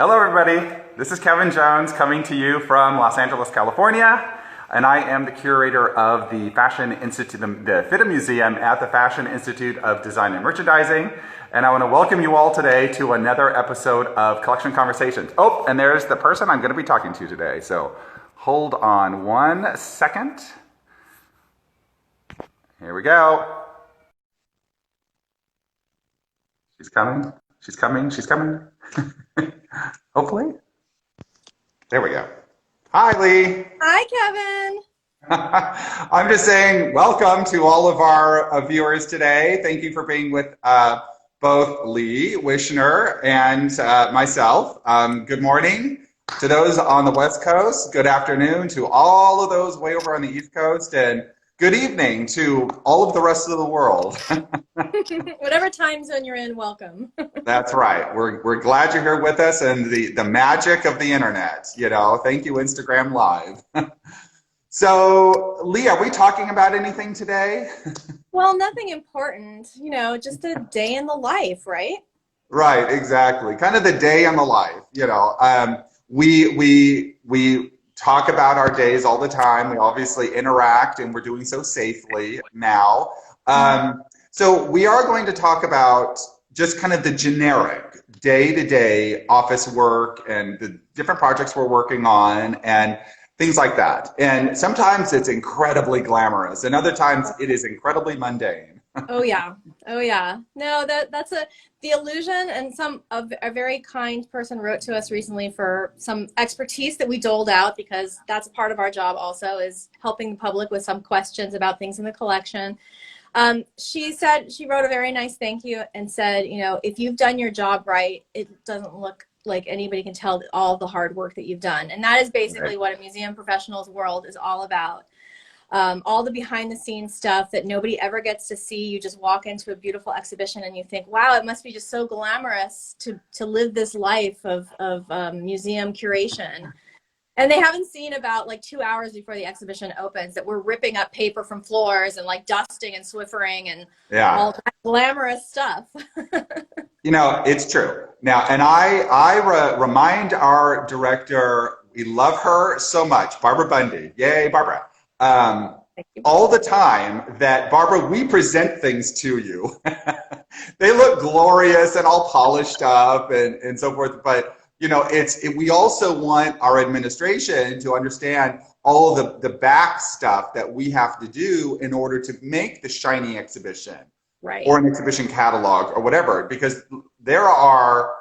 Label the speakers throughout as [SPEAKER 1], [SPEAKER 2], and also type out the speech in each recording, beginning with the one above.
[SPEAKER 1] Hello everybody, this is Kevin Jones coming to you from Los Angeles, California, and I am the curator of the Fashion Institute, the FITA Museum at the Fashion Institute of Design and Merchandising, and I want to welcome you all today to another episode of Collection Conversations. Oh, and there's the person I'm going to be talking to today, so hold on one second. Here we go. She's coming, she's coming, she's coming. Hopefully. There we go. Hi, Leigh.
[SPEAKER 2] Hi, Kevin.
[SPEAKER 1] I'm just saying welcome to all of our viewers today. Thank you for being with both Leigh Wishner and myself. Good morning to those on the West Coast. Good afternoon to all of those way over on the East Coast. And good evening to all of the rest of the world.
[SPEAKER 2] Whatever time zone you're in, welcome.
[SPEAKER 1] That's right. We're glad you're here with us and the magic of the internet. You know, thank you, Instagram Live. So, Leigh, are we talking about anything today?
[SPEAKER 2] Well, nothing important. You know, just a day in the life, right?
[SPEAKER 1] Right, exactly. Kind of the day in the life. You know, we talk about our days all the time. We obviously interact, and we're doing so safely now. So we are going to talk about just kind of the generic day-to-day office work and the different projects we're working on and things like that. And sometimes it's incredibly glamorous, and other times it is incredibly mundane.
[SPEAKER 2] Oh yeah, oh yeah. No, that's the illusion. And a very kind person wrote to us recently for some expertise that we doled out, because that's a part of our job also, is helping the public with some questions about things in the collection. She wrote a very nice thank you and said, you know, if you've done your job right, it doesn't look like anybody can tell all the hard work that you've done. And that is basically what a museum professional's world is all about. All the behind the scenes stuff that nobody ever gets to see. You just walk into a beautiful exhibition and you think, wow, it must be just so glamorous to live this life of museum curation. And they haven't seen about like 2 hours before the exhibition opens that we're ripping up paper from floors and like dusting and Swiffering and all that glamorous stuff.
[SPEAKER 1] You know, it's true. Now, and I remind our director, we love her so much, Barbara Bundy. Yay, Barbara. All the time that, Barbara, we present things to you. They look glorious and all polished up and so forth, but you know, we also want our administration to understand all of the back stuff that we have to do in order to make the shiny exhibition,
[SPEAKER 2] right,
[SPEAKER 1] or an exhibition catalog or whatever, because there are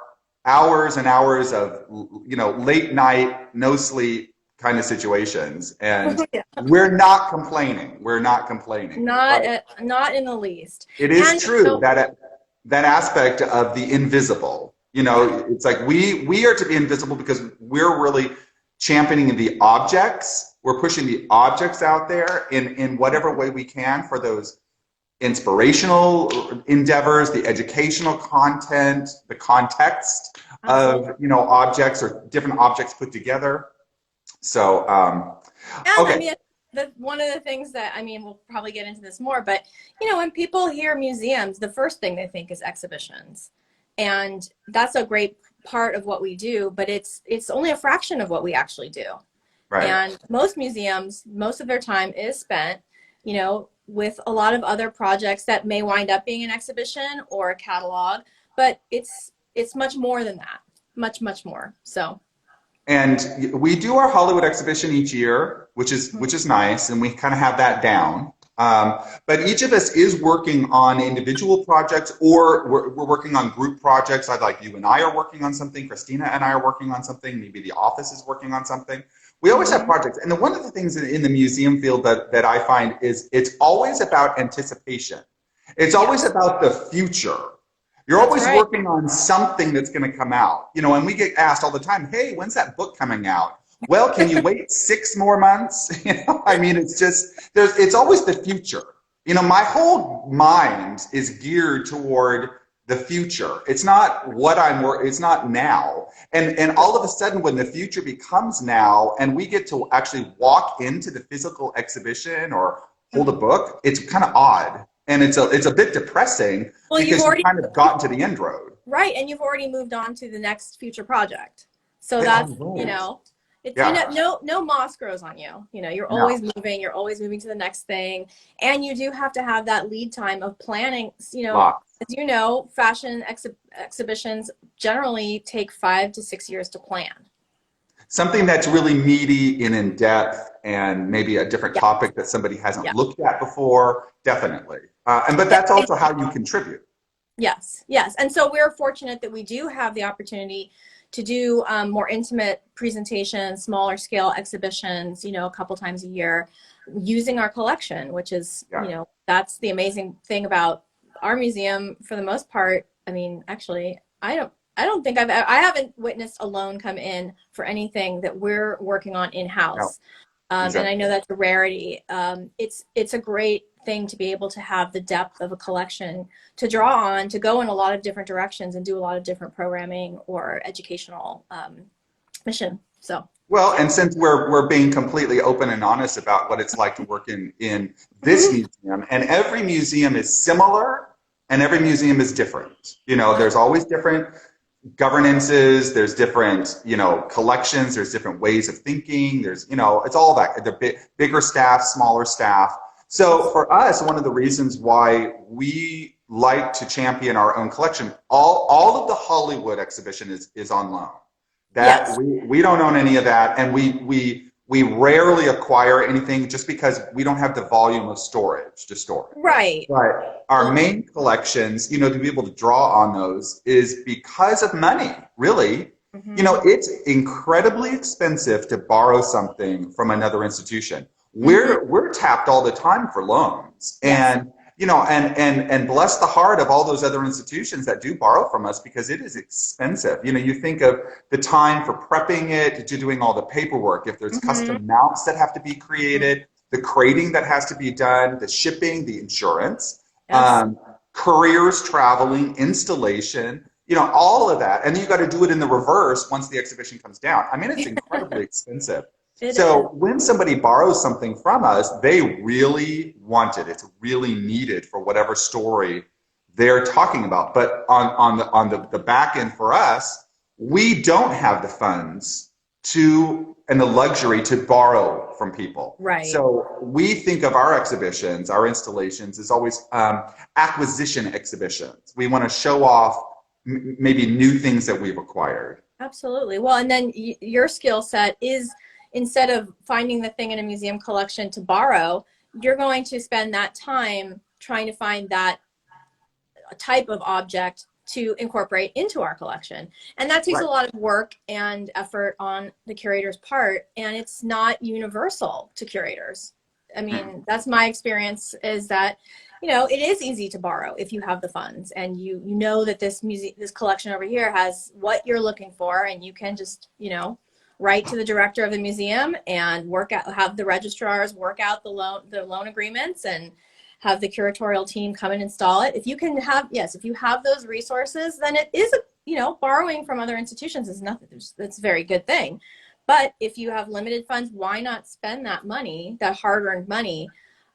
[SPEAKER 1] hours and hours of, you know, late night, no sleep kind of situations, and we're not complaining. We're not complaining.
[SPEAKER 2] Not in the least.
[SPEAKER 1] It is true that aspect of the invisible. You know, it's like we are to be invisible because we're really championing the objects. We're pushing the objects out there in whatever way we can for those inspirational endeavors, the educational content, the context of, you know, objects or different objects put together. So, okay.
[SPEAKER 2] I mean, one of the things that, I mean, we'll probably get into this more, but, you know, when people hear museums, the first thing they think is exhibitions. And that's a great part of what we do, but it's only a fraction of what we actually do.
[SPEAKER 1] Right.
[SPEAKER 2] And most museums, most of their time is spent, you know, with a lot of other projects that may wind up being an exhibition or a catalog, but it's much more than that, much more. So.
[SPEAKER 1] And we do our Hollywood exhibition each year, which is nice, and we kind of have that down. But each of us is working on individual projects, or we're working on group projects. Like you and I are working on something, Christina and I are working on something, maybe the office is working on something. We always have projects. And one of the things in the museum field that I find is it's always about anticipation. It's always about the future. You're always working on something that's going to come out. You know, and we get asked all the time, hey, when's that book coming out? Well, can you wait 6 more months? You know, I mean, it's just, it's always the future. You know, my whole mind is geared toward the future. It's not it's not now. And all of a sudden when the future becomes now and we get to actually walk into the physical exhibition or hold a book, it's kind of odd. And it's a bit depressing because you've kind of gotten to the end road.
[SPEAKER 2] Right, and you've already moved on to the next future project. So that's, you know, it's, you
[SPEAKER 1] Yeah.
[SPEAKER 2] know, no moss grows on you. You know, you're always moving, you're always moving to the next thing. And you do have to have that lead time of planning, you know,
[SPEAKER 1] Lots.
[SPEAKER 2] as you know, fashion exhibitions generally take 5 to 6 years to plan.
[SPEAKER 1] Something that's really meaty and in depth and maybe a different
[SPEAKER 2] Yeah.
[SPEAKER 1] topic that somebody hasn't
[SPEAKER 2] Yeah.
[SPEAKER 1] looked at before, definitely. But that's also how you contribute.
[SPEAKER 2] Yes, yes. And so we're fortunate that we do have the opportunity to do more intimate presentations, smaller scale exhibitions, you know, a couple times a year using our collection, which is, you know, that's the amazing thing about our museum for the most part. I mean, actually, I don't think I haven't witnessed a loan come in for anything that we're working on in-house. And I know that's a rarity. It's a great thing to be able to have the depth of a collection to draw on, to go in a lot of different directions and do a lot of different programming or educational mission. So.
[SPEAKER 1] Well, and since we're being completely open and honest about what it's like to work in this museum, and every museum is similar and every museum is different. You know, there's always different governances, there's different, you know, collections, there's different ways of thinking, there's, you know, it's all that. The bigger staff, smaller staff. So for us, one of the reasons why we like to champion our own collection, all of the Hollywood exhibition is on loan. That we don't own any of that, and we rarely acquire anything just because we don't have the volume of storage to store it.
[SPEAKER 2] Right.
[SPEAKER 1] But our main collections, you know, to be able to draw on those is because of money, really. Mm-hmm. You know, it's incredibly expensive to borrow something from another institution. We're tapped all the time for loans. And you know, and bless the heart of all those other institutions that do borrow from us, because it is expensive. You know, you think of the time for prepping it, to doing all the paperwork, if there's custom mounts that have to be created, the crating that has to be done, the shipping, the insurance, couriers traveling, installation, you know, all of that. And then you got to do it in the reverse once the exhibition comes down. I mean, it's incredibly expensive. So when somebody borrows something from us, they really want it. It's really needed for whatever story they're talking about. But on the back end for us, we don't have the funds and the luxury to borrow from people.
[SPEAKER 2] Right.
[SPEAKER 1] So we think of our exhibitions, our installations, as always acquisition exhibitions. We want to show off maybe new things that we've acquired.
[SPEAKER 2] Absolutely. Well, and then your skill set is, instead of finding the thing in a museum collection to borrow, you're going to spend that time trying to find that type of object to incorporate into our collection. And that takes a lot of work and effort on the curator's part, and it's not universal to curators. I mean, that's my experience, is that, you know, it is easy to borrow if you have the funds and you know that this collection over here has what you're looking for, and you can just, you know, write to the director of the museum and have the registrars work out the loan agreements and have the curatorial team come and install it. If you can have, if you have those resources, then it is, you know, borrowing from other institutions is nothing. That's a very good thing. But if you have limited funds, why not spend that money, that hard-earned money,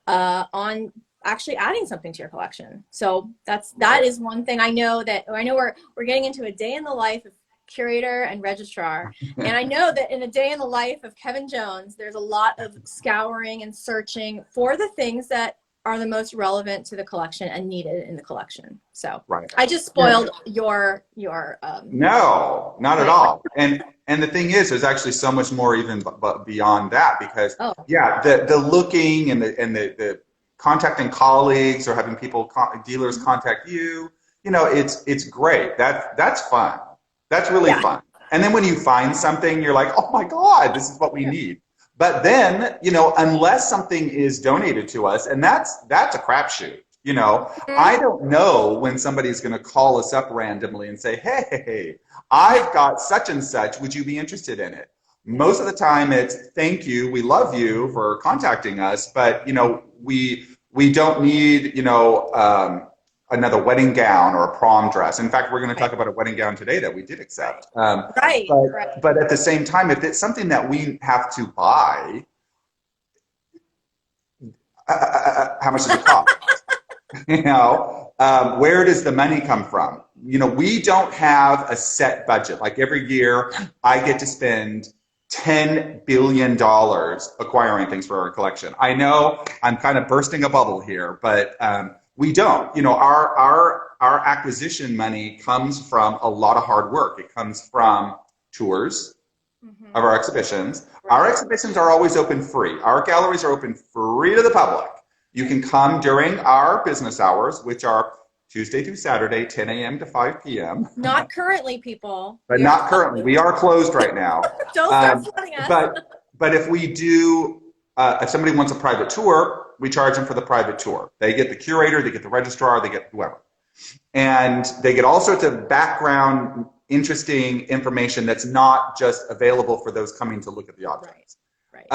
[SPEAKER 2] on actually adding something to your collection? So that is one thing. I know we're getting into a day in the life of curator and registrar, and I know that in a day in the life of Kevin Jones, there's a lot of scouring and searching for the things that are the most relevant to the collection and needed in the collection. So I just spoiled your
[SPEAKER 1] no, not at all. And the thing is, there's actually so much more even beyond that, because the looking and the contacting colleagues or having dealers contact you, you know, it's great. That's fun. That's really fun. And then when you find something, you're like, oh my God, this is what we need. But then, you know, unless something is donated to us, and that's a crapshoot. You know, I don't know when somebody's going to call us up randomly and say, hey, I've got such and such. Would you be interested in it? Most of the time it's thank you. We love you for contacting us. But, you know, we don't need, you know, another wedding gown or a prom dress. In fact, we're going to talk about a wedding gown today that we did accept. But at the same time, if it's something that we have to buy, how much does it cost? You know, where does the money come from? we don't have a set budget. Like every year, I get to spend $10 billion acquiring things for our collection. I know I'm kind of bursting a bubble here, but we don't. Our acquisition money comes from a lot of hard work. It comes from tours of our exhibitions. Our exhibitions are always open free. Our galleries are open free to the public. You can come during our business hours, which are Tuesday through Saturday, 10 a.m. to 5 p.m.
[SPEAKER 2] Not currently, people.
[SPEAKER 1] But not currently. We are closed right now.
[SPEAKER 2] Don't start flooding us.
[SPEAKER 1] But if we do, if somebody wants a private tour, we charge them for the private tour. They get the curator, they get the registrar, they get whoever. And they get all sorts of background, interesting information that's not just available for those coming to look at the objects. Right.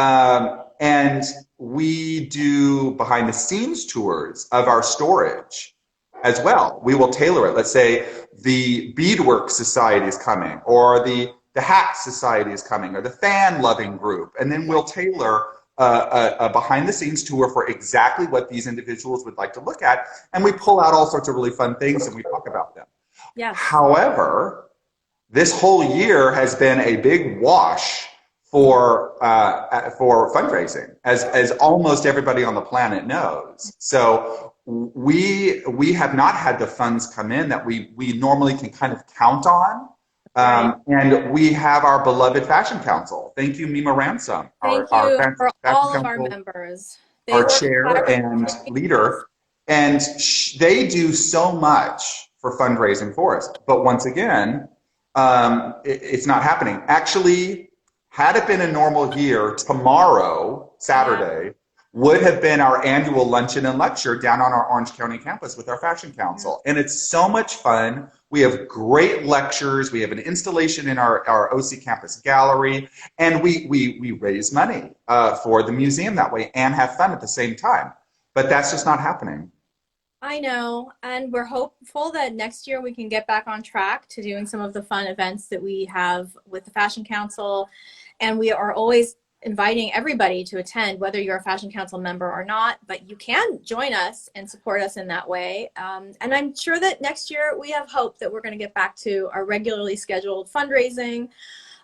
[SPEAKER 1] And we do behind the scenes tours of our storage as well. We will tailor it. Let's say the Beadwork Society is coming, or the Hat Society is coming, or the fan loving group, and then we'll tailor a behind the scenes tour for exactly what these individuals would like to look at, and we pull out all sorts of really fun things and we talk about them.
[SPEAKER 2] Yes.
[SPEAKER 1] However, this whole year has been a big wash for fundraising, as almost everybody on the planet knows. So we have not had the funds come in that we normally can kind of count on. And we have our beloved Fashion Council. Thank you, Mima Ransom.
[SPEAKER 2] Thank you for all of our members.
[SPEAKER 1] Our chair and leader. And they do so much for fundraising for us. But once again, it's not happening. Actually, had it been a normal year, tomorrow, Saturday, would have been our annual luncheon and lecture down on our Orange County campus with our Fashion Council. And it's so much fun. We have great lectures. We have an installation in our OC campus gallery. And we raise money for the museum that way and have fun at the same time. But that's just not happening.
[SPEAKER 2] I know. And we're hopeful that next year we can get back on track to doing some of the fun events that we have with the Fashion Council. And we are always inviting everybody to attend, whether you're a Fashion Council member or not, but you can join us and support us in that way. And I'm sure that next year we have hope that we're going to get back to our regularly scheduled fundraising.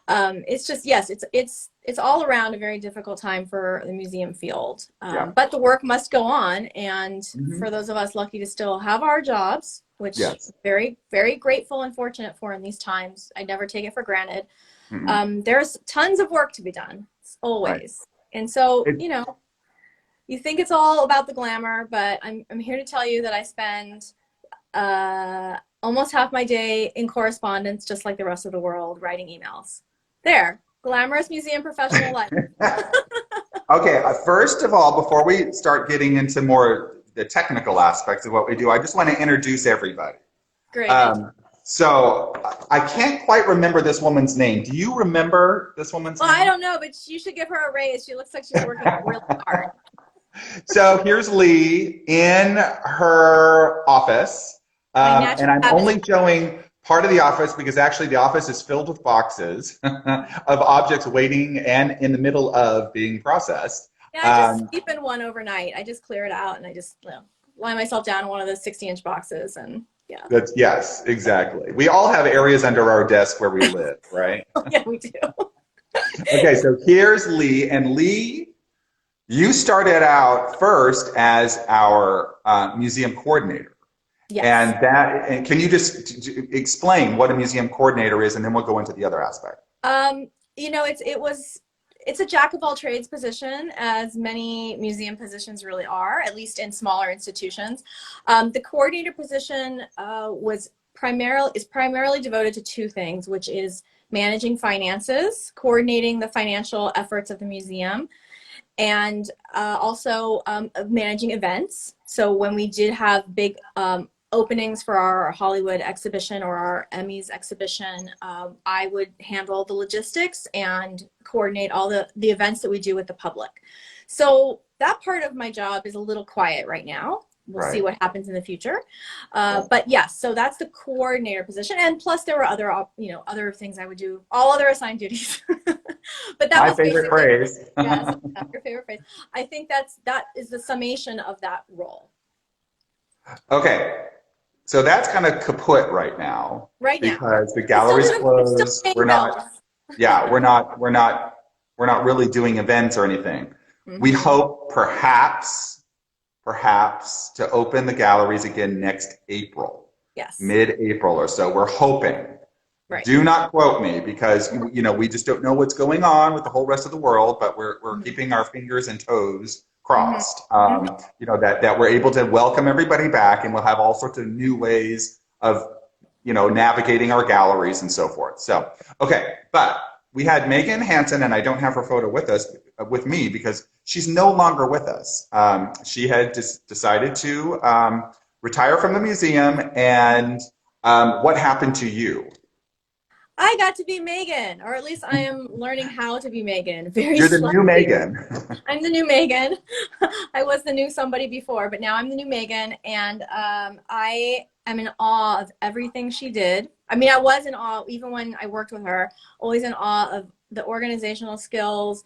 [SPEAKER 2] It's just, yes, it's all around a very difficult time for the museum field. But the work must go on. And for those of us lucky to still have our jobs, which very, very grateful and fortunate for in these times, I never take it for granted. There's tons of work to be done. Always. Right. And so, you think it's all about the glamour, but I'm here to tell you that I spend almost half my day in correspondence, just like the rest of the world, writing emails. There, glamorous museum professional life.
[SPEAKER 1] Okay, first of all, before we start getting into more the technical aspects of what we do, I just want to introduce everybody.
[SPEAKER 2] Great.
[SPEAKER 1] So I can't quite remember this woman's name. Do you remember this woman's name?
[SPEAKER 2] I don't know, but you should give her a raise. She looks like she's working really hard.
[SPEAKER 1] So here's Leigh in her office. And I'm only showing part of the office because actually the office is filled with boxes of objects waiting and in the middle of being processed.
[SPEAKER 2] Yeah, I just sleep in one overnight. I just clear it out and I just lie myself down in one of those 60-inch boxes and
[SPEAKER 1] yes, exactly. We all have areas under our desk where we live, right?
[SPEAKER 2] Yeah, we do.
[SPEAKER 1] Okay, so here's Leigh. And Leigh, you started out first as our museum coordinator. Yes. And can you just explain what a museum coordinator is, and then we'll go into the other aspect.
[SPEAKER 2] It's a jack of all trades position, as many museum positions really are, at least in smaller institutions. The coordinator position is primarily devoted to two things, which is managing finances, coordinating the financial efforts of the museum, and also managing events. So when we did have big openings for our Hollywood exhibition or our Emmys exhibition, I would handle the logistics and coordinate all the events that we do with the public. So that part of my job is a little quiet right now. We'll see what happens in the future. But yes, so that's the coordinator position. And plus there were other things I would do, all other assigned duties. But that was my favorite phrase. Yes, your favorite phrase. I think that is the summation of that role.
[SPEAKER 1] Okay. So that's kind of kaput right now.
[SPEAKER 2] Right now.
[SPEAKER 1] Because the gallery's closed. We're not, yeah, we're not really doing events or anything. We hope perhaps to open the galleries again next April.
[SPEAKER 2] Yes.
[SPEAKER 1] Mid-April or so. We're hoping.
[SPEAKER 2] Right.
[SPEAKER 1] Do not quote me because we just don't know what's going on with the whole rest of the world, but we're keeping our fingers and toes crossed. That we're able to welcome everybody back, and we'll have all sorts of new ways of navigating our galleries and so forth. So okay, but we had Megan Hansen, and I don't have her photo with me because she's no longer with us. She had decided to retire from the museum, and what happened to you?
[SPEAKER 2] I got to be Megan, or at least I am learning how to be Megan.
[SPEAKER 1] You're the new Megan.
[SPEAKER 2] I'm the new Megan. I was the new somebody before, but now I'm the new Megan, and I am in awe of everything she did. I mean, I was in awe even when I worked with her, always in awe of the organizational skills,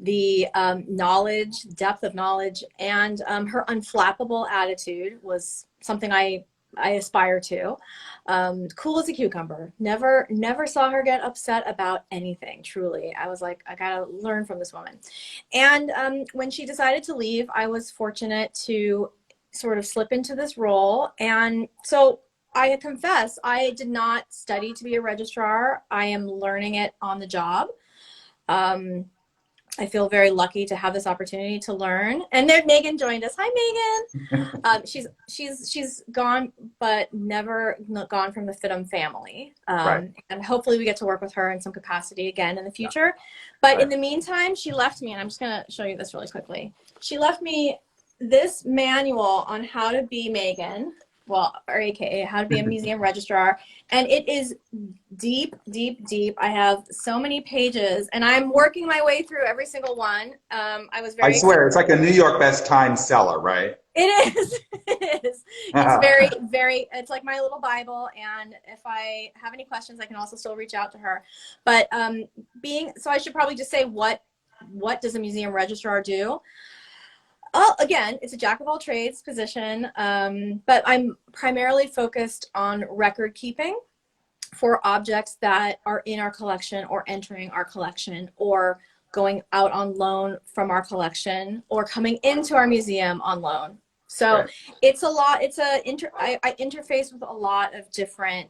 [SPEAKER 2] the knowledge, depth of knowledge, and her unflappable attitude was something I aspire to. Cool as a cucumber. Never saw her get upset about anything, truly. I was like, I gotta learn from this woman. And when she decided to leave, I was fortunate to sort of slip into this role. And so I confess, I did not study to be a registrar. I am learning it on the job. I feel very lucky to have this opportunity to learn. And there, Megan joined us. Hi, Megan. She's gone, but never gone from the Fidham family.
[SPEAKER 1] Right.
[SPEAKER 2] And hopefully we get to work with her in some capacity again in the future. But in the meantime, she left me, and I'm just going to show you this really quickly. She left me this manual on how to be Megan, or AKA how to be a museum registrar. And it is deep, deep, deep. I have so many pages, and I'm working my way through every single one. I
[SPEAKER 1] swear, it's like a New York Best Time seller, right?
[SPEAKER 2] It is. It is. It's very, very, it's like my little Bible. And if I have any questions, I can also still reach out to her. But so I should probably just say, what does a museum registrar do? Again, it's a jack of all trades position, but I'm primarily focused on record keeping for objects that are in our collection or entering our collection or going out on loan from our collection or coming into our museum on loan. So right. It's a lot. I interface with a lot of different,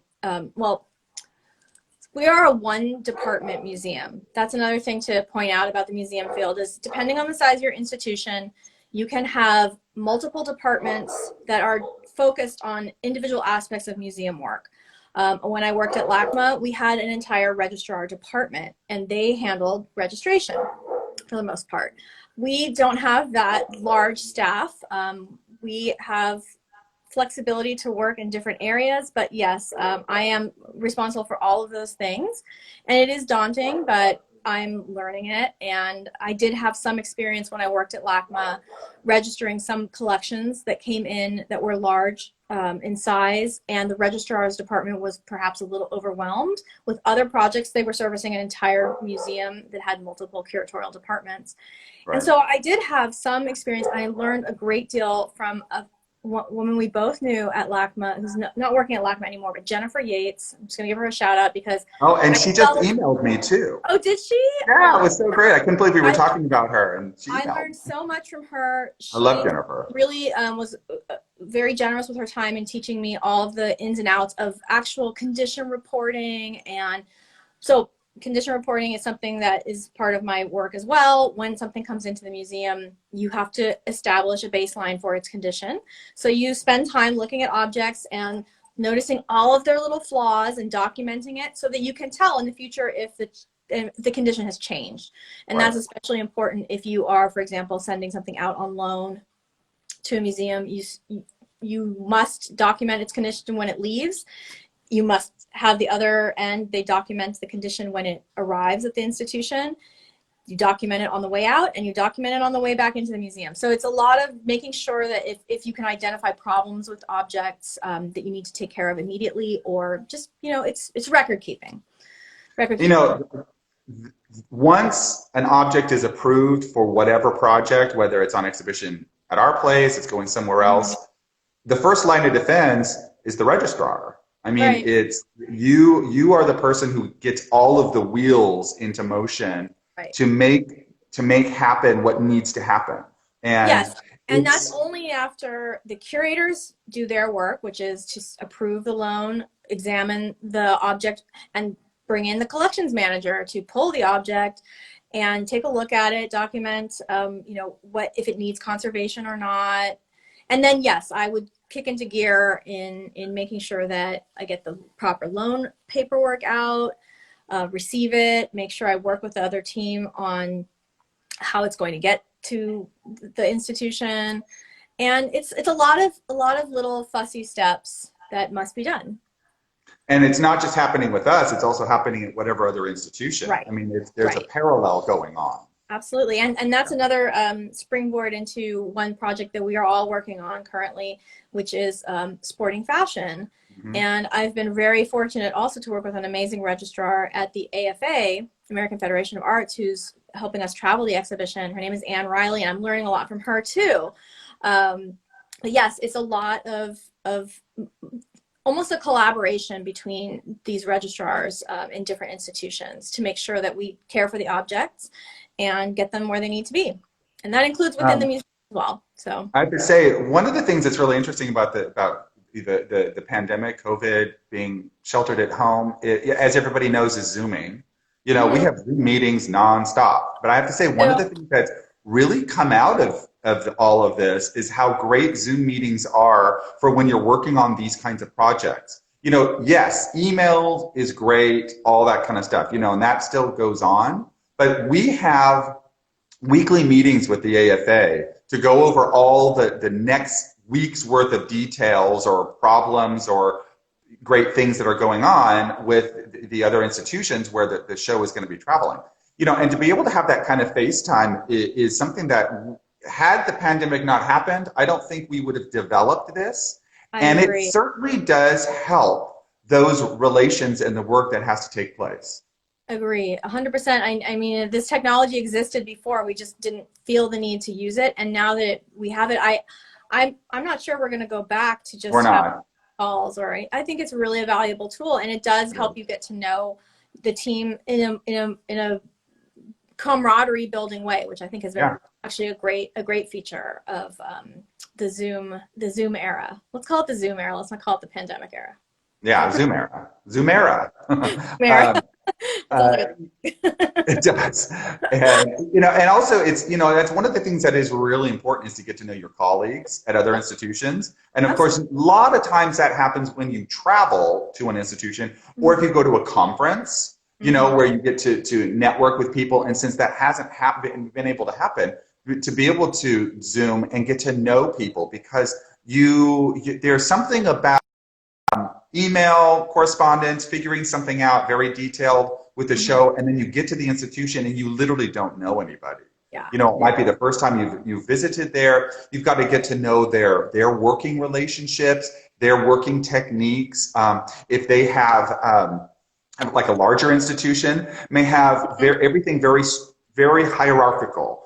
[SPEAKER 2] we are a one department museum. That's another thing to point out about the museum field is depending on the size of your institution, you can have multiple departments that are focused on individual aspects of museum work. When I worked at LACMA, we had an entire registrar department, and they handled registration for the most part. We don't have that large staff. We have flexibility to work in different areas, but yes, I am responsible for all of those things. And it is daunting, but I'm learning it, and I did have some experience when I worked at LACMA registering some collections that came in that were large in size, and the registrar's department was perhaps a little overwhelmed with other projects. They were servicing an entire museum that had multiple curatorial departments. Right. And so I did have some experience. I learned a great deal from a woman we both knew at LACMA, who's not working at LACMA anymore, but Jennifer Yates. I'm just going to give her a shout out because...
[SPEAKER 1] Oh, and she just emailed me too.
[SPEAKER 2] Oh, did she?
[SPEAKER 1] Yeah, it was so great. I couldn't believe we were talking about her. And she
[SPEAKER 2] I learned so much from her.
[SPEAKER 1] I love Jennifer.
[SPEAKER 2] Really was very generous with her time in teaching me all of the ins and outs of actual condition reporting. And so condition reporting is something that is part of my work as well. When something comes into the museum, you have to establish a baseline for its condition. So you spend time looking at objects and noticing all of their little flaws and documenting it so that you can tell in the future if the condition has changed. And right. That's especially important if you are, for example, sending something out on loan to a museum. You must document its condition when it leaves. You must have the other end, they document the condition when it arrives at the institution. You document it on the way out, and you document it on the way back into the museum. So it's a lot of making sure that if you can identify problems with objects that you need to take care of immediately, or just, it's record keeping.
[SPEAKER 1] Once an object is approved for whatever project, whether it's on exhibition at our place, it's going somewhere else, the first line of defense is the registrar. I mean,
[SPEAKER 2] Right.
[SPEAKER 1] it's you are the person who gets all of the wheels into motion
[SPEAKER 2] Right.
[SPEAKER 1] to make happen what needs to happen. And
[SPEAKER 2] Yes. And that's
[SPEAKER 1] it's
[SPEAKER 2] only after the curators do their work, which is to approve the loan, examine the object, and bring in the collections manager to pull the object and take a look at it, document, what if it needs conservation or not. And then, yes, I would kick into gear in making sure that I get the proper loan paperwork out, receive it, make sure I work with the other team on how it's going to get to the institution. And it's a lot of little fussy steps that must be done.
[SPEAKER 1] and it's not just happening with us, it's also happening at whatever other institution.
[SPEAKER 2] Right.
[SPEAKER 1] I mean, there's a
[SPEAKER 2] Right.
[SPEAKER 1] parallel going on.
[SPEAKER 2] Absolutely. And that's another springboard into one project that we are all working on currently, which is sporting fashion.
[SPEAKER 1] Mhm.
[SPEAKER 2] And I've been very fortunate also to work with an amazing registrar at the AFA, American Federation of Arts, who's helping us travel the exhibition. Her name is Anne Riley, and I'm learning a lot from her too. But yes, it's a lot of almost a collaboration between these registrars in different institutions to make sure that we care for the objects and get them where they need to be. And that includes within the museum as well. So
[SPEAKER 1] I have to say, one of the things that's really interesting about the pandemic, COVID, being sheltered at home, as everybody knows, is Zooming. We have Zoom meetings nonstop. But I have to say, one of the things that's really come out of all of this is how great Zoom meetings are for when you're working on these kinds of projects. Yes, email is great, all that kind of stuff, and that still goes on. But we have weekly meetings with the AFA to go over all the next week's worth of details or problems or great things that are going on with the other institutions where the show is going to be traveling. And to be able to have that kind of FaceTime is something that, had the pandemic not happened, I don't think we would have developed this. And
[SPEAKER 2] agree.
[SPEAKER 1] it certainly does help those relations and the work that has to take place.
[SPEAKER 2] Agree, 100%. I mean, this technology existed before. We just didn't feel the need to use it, and now that we have it, I'm not sure we're going to go back to just have calls. Or I think it's really a valuable tool, and it does help you get to know the team in a camaraderie building way, which I think is actually a great feature of the Zoom era. Let's call it the Zoom era. Let's not call it the pandemic era.
[SPEAKER 1] Yeah, Zoom era. Zoom era. It does. And also it's, that's one of the things that is really important, is to get to know your colleagues at other institutions. And of course, a lot of times that happens when you travel to an institution, or if you go to a conference, where you get to network with people. And since that hasn't been able to happen, to be able to Zoom and get to know people, because there's something about email correspondence, figuring something out very detailed with the show, and then you get to the institution and you literally don't know anybody.
[SPEAKER 2] Yeah.
[SPEAKER 1] It might be the first time you've visited there. You've got to get to know their working relationships, their working techniques. If they have like a larger institution, may have everything very, very hierarchical.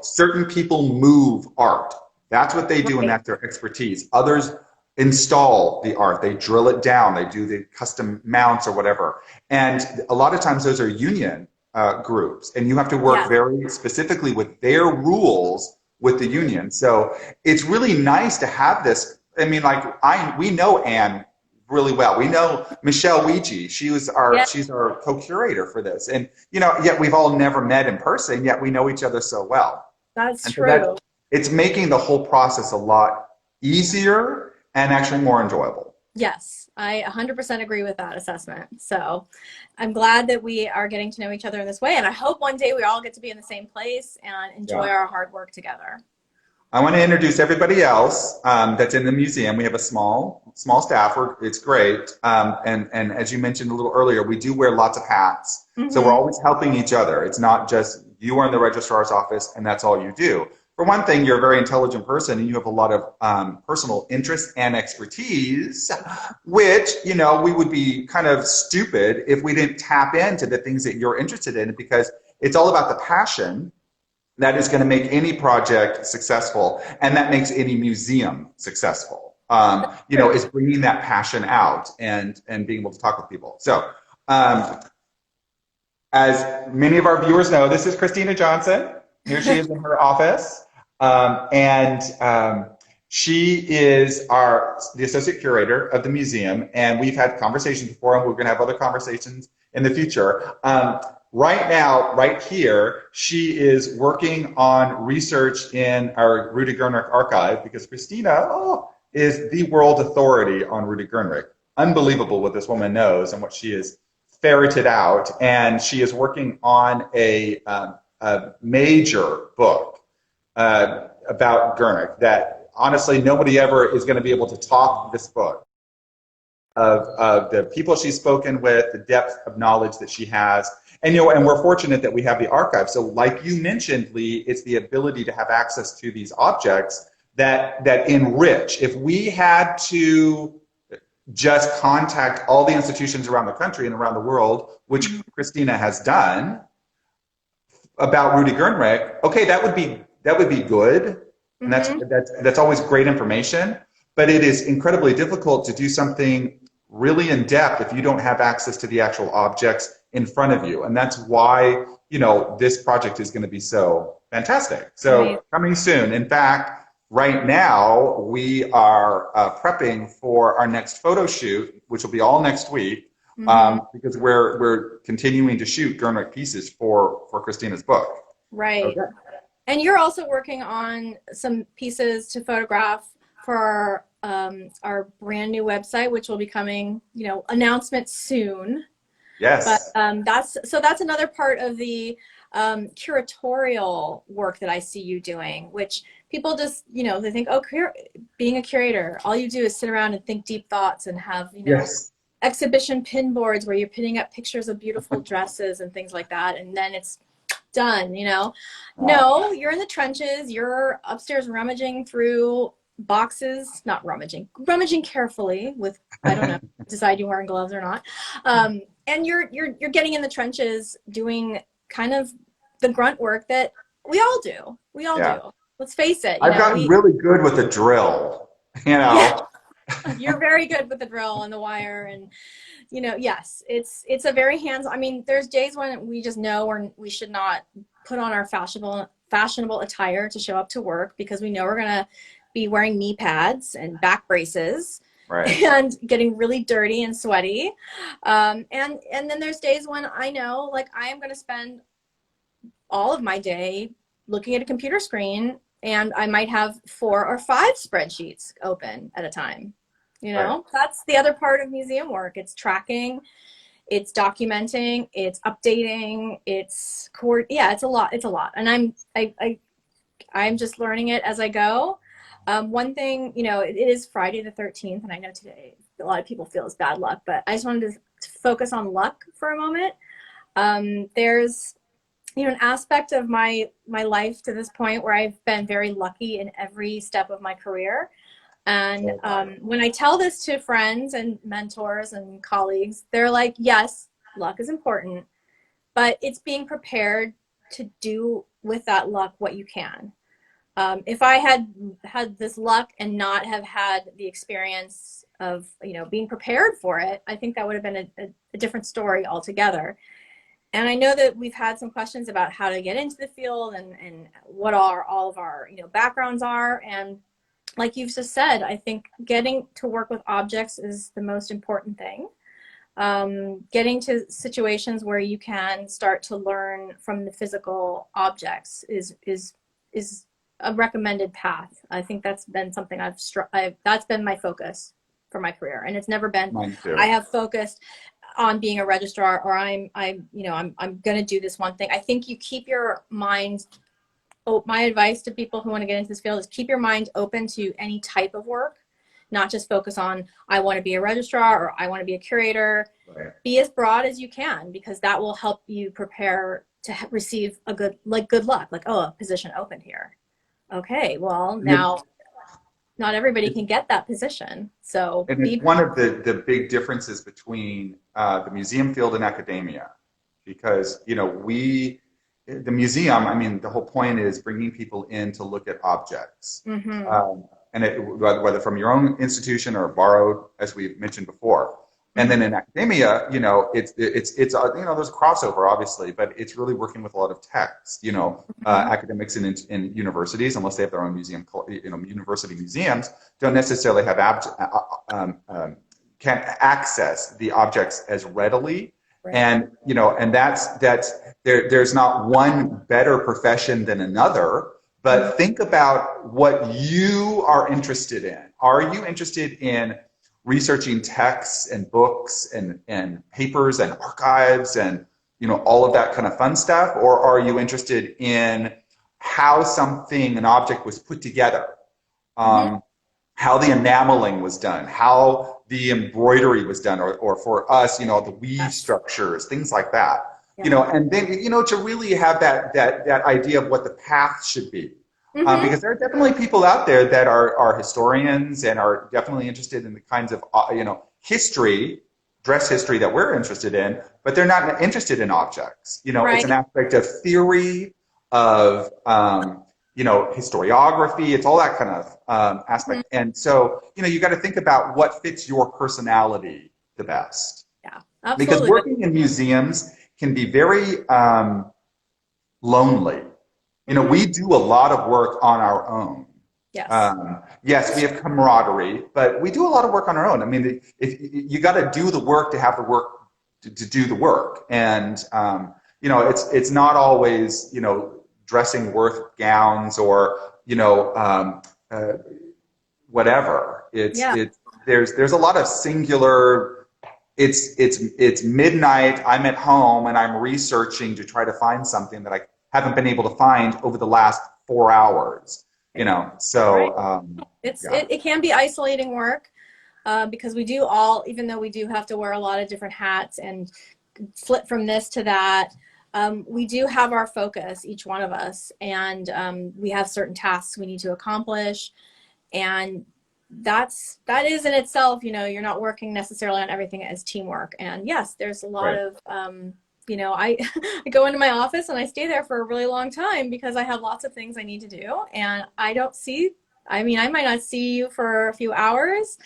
[SPEAKER 1] Certain people move art. That's what they do, and that's their expertise. Others install the art, they drill it down, they do the custom mounts or whatever. And a lot of times those are union groups, and you have to work very specifically with their rules with the union. So it's really nice to have this. I mean, we know Anne really well. We know Michelle Ouija. She's our co-curator for this. And yet we've all never met in person, yet we know each other so well.
[SPEAKER 2] That's true.
[SPEAKER 1] It's making the whole process a lot easier and actually more enjoyable.
[SPEAKER 2] Yes, I 100% agree with that assessment. So I'm glad that we are getting to know each other in this way. And I hope one day we all get to be in the same place and enjoy our hard work together.
[SPEAKER 1] I want to introduce everybody else that's in the museum. We have a small staff. It's great. And as you mentioned a little earlier, we do wear lots of hats. So we're always helping each other. It's not just you are in the registrar's office and that's all you do. For one thing, you're a very intelligent person and you have a lot of personal interests and expertise, which, we would be kind of stupid if we didn't tap into the things that you're interested in, because it's all about the passion that is going to make any project successful, and that makes any museum successful. you know, is bringing that passion out and being able to talk with people. So, as many of our viewers know, this is Christina Johnson. Here she is in her office. She is the associate curator of the museum, and we've had conversations before, and we're going to have other conversations in the future. Right now, right here, she is working on research in our Rudy Gernrich archive, because Christina is the world authority on Rudy Gernrich. Unbelievable what this woman knows and what she has ferreted out, and she is working on a major book about Gernrich that honestly nobody ever is going to be able to top this book of the people she's spoken with, the depth of knowledge that she has. And you know, and we're fortunate that we have the archive. So like you mentioned, Leigh, it's the ability to have access to these objects that enrich. If we had to just contact all the institutions around the country and around the world, which Christina has done, about Rudy Gernrich, okay, that would be good, and that's always great information. But it is incredibly difficult to do something really in depth if you don't have access to the actual objects in front of you, and that's why, you know, this project is going to be so fantastic. So coming soon. In fact, right now we are prepping for our next photo shoot, which will be all next week, because we're continuing to shoot Gernrich pieces for Christina's book.
[SPEAKER 2] Right.
[SPEAKER 1] Okay.
[SPEAKER 2] And you're also working on some pieces to photograph for our brand new website, which will be coming, you know, announcement soon.
[SPEAKER 1] Yes.
[SPEAKER 2] But that's another part of the curatorial work that I see you doing, which people just, you know, they think, oh, being a curator, all you do is sit around and think deep thoughts and have, you know, exhibition pin boards where you're pinning up pictures of beautiful dresses and things like that, and then it's done, you know. No, you're in the trenches. You're upstairs rummaging through boxes, not rummaging carefully with, I don't know, decide you're wearing gloves or not. And you're getting in the trenches doing kind of the grunt work that we all do. We all do. Let's face it.
[SPEAKER 1] I've gotten really good with the drill, you know.
[SPEAKER 2] Yeah. You're very good with the drill and the wire, and you know, yes, it's a very I mean, there's days when we just know we should not put on our fashionable attire to show up to work, because we know we're gonna be wearing knee pads and back braces, and getting really dirty and sweaty. And then there's days when I know, like, I am gonna spend all of my day looking at a computer screen, and I might have 4 or 5 spreadsheets open at a time. You know, that's the other part of museum work. It's tracking, it's documenting, it's updating, it's a lot. It's a lot. And I'm just learning it as I go. One thing, you know, it is Friday the 13th, and I know today a lot of people feel it's bad luck, but I just wanted to focus on luck for a moment. There's, you know, an aspect of my life to this point where I've been very lucky in every step of my career. And when I tell this to friends and mentors and colleagues, they're like, yes, luck is important, but it's being prepared to do with that luck what you can. If I had this luck and not have had the experience of, you know, being prepared for it, I think that would have been a different story altogether. And I know that we've had some questions about how to get into the field and what all of our, you know, backgrounds are. And like you've just said, I think getting to work with objects is the most important thing. Getting to situations where you can start to learn from the physical objects is a recommended path. I think that's been something that's been my focus for my career, and it's never been.
[SPEAKER 1] Mine too.
[SPEAKER 2] I have focused on being a registrar, or I'm going to do this one thing. I think you keep your mind. My advice to people who want to get into this field is keep your mind open to any type of work, not just focus on, I want to be a registrar or I want to be a curator. Be as broad as you can, because that will help you prepare to receive a good luck. Like, oh, a position opened here. Okay, well, now not everybody can get that position. So
[SPEAKER 1] it's one of the big differences between the museum field and academia, because, you know, the museum, I mean, the whole point is bringing people in to look at objects. and whether from your own institution or borrowed, as we mentioned before. And then in academia, it's there's a crossover, obviously, but it's really working with a lot of text. Academics in universities, unless they have their own museum, university museums, don't necessarily have can't access the objects as readily. Right. And that's there's not one better profession than another. But think about what you are interested in. Are you interested in researching texts and books and papers and archives and all of that kind of fun stuff, or are you interested in how an object was put together, how the enameling was done, how the embroidery was done, or for us, the weave structures, things like that. And then to really have that idea of what the path should be. Because there are definitely people out there that are historians and are definitely interested in the kinds of history, dress history that we're interested in, but they're not interested in objects. Right. It's an aspect of theory, of historiography. It's all that kind of aspect. And so you got to think about what fits your personality the best.
[SPEAKER 2] Yeah, absolutely.
[SPEAKER 1] Because working in museums can be very lonely. We do a lot of work on our own.
[SPEAKER 2] Yes.
[SPEAKER 1] Yes, we have camaraderie, but we do a lot of work on our own. I mean, you got to do the work to have the work to do the work, and it's not always dressing worth gowns or whatever. There's a lot of singular. It's midnight. I'm at home and I'm researching to try to find something that I haven't been able to find over the last 4 hours, so
[SPEAKER 2] right. It can be isolating work because we do even though we do have to wear a lot of different hats and flip from this to that, we do have our focus, each one of us, and we have certain tasks we need to accomplish, and that is in itself, you're not working necessarily on everything as teamwork. And yes, there's a lot of I go into my office and I stay there for a really long time because I have lots of things I need to do, and I might not see you for a few hours.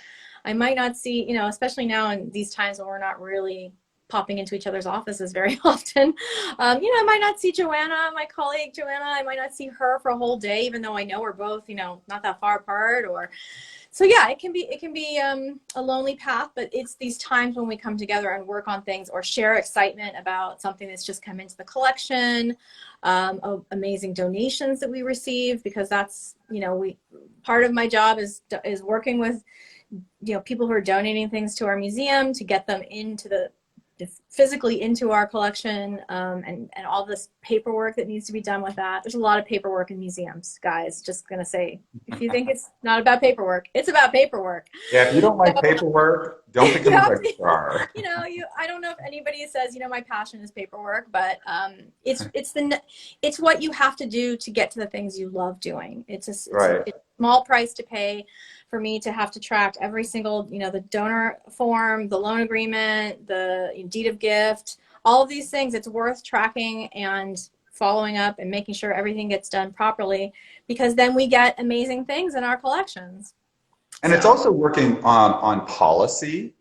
[SPEAKER 2] I might not see, especially now in these times when we're not really popping into each other's offices very often. I might not see Joanna, my colleague Joanna. I might not see her for a whole day, even though I know we're both, not that far apart. So yeah, it can be a lonely path, but it's these times when we come together and work on things or share excitement about something that's just come into the collection, amazing donations that we receive, because that's, part of my job is working with, people who are donating things to our museum to get them physically into our collection, and all this paperwork that needs to be done with that. There's a lot of paperwork in museums, guys. Just gonna say, if you think it's not about paperwork, it's about paperwork.
[SPEAKER 1] Yeah, if you don't like paperwork, don't become a registrar.
[SPEAKER 2] I don't know if anybody says, my passion is paperwork, but it's what you have to do to get to the things you love doing. It's a small price to pay for me to have to track every single, the donor form, the loan agreement, the deed of gift, all of these things. It's worth tracking and following up and making sure everything gets done properly, because then we get amazing things in our collections.
[SPEAKER 1] And it's also working on policies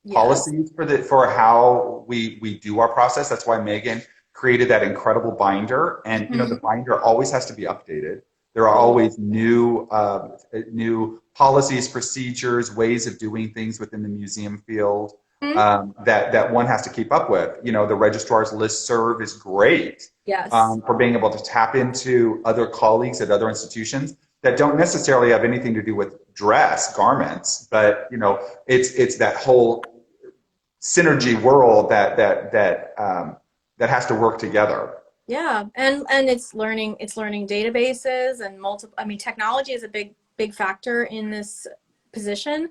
[SPEAKER 1] for how we do our process. That's why Megan created that incredible binder, and the binder always has to be updated. There are always new policies, procedures, ways of doing things within the museum field that one has to keep up with. The registrar's listserv is great for being able to tap into other colleagues at other institutions that don't necessarily have anything to do with garments, but it's that whole synergy world that has to work together.
[SPEAKER 2] Yeah, and it's learning databases and technology is a big factor in this position.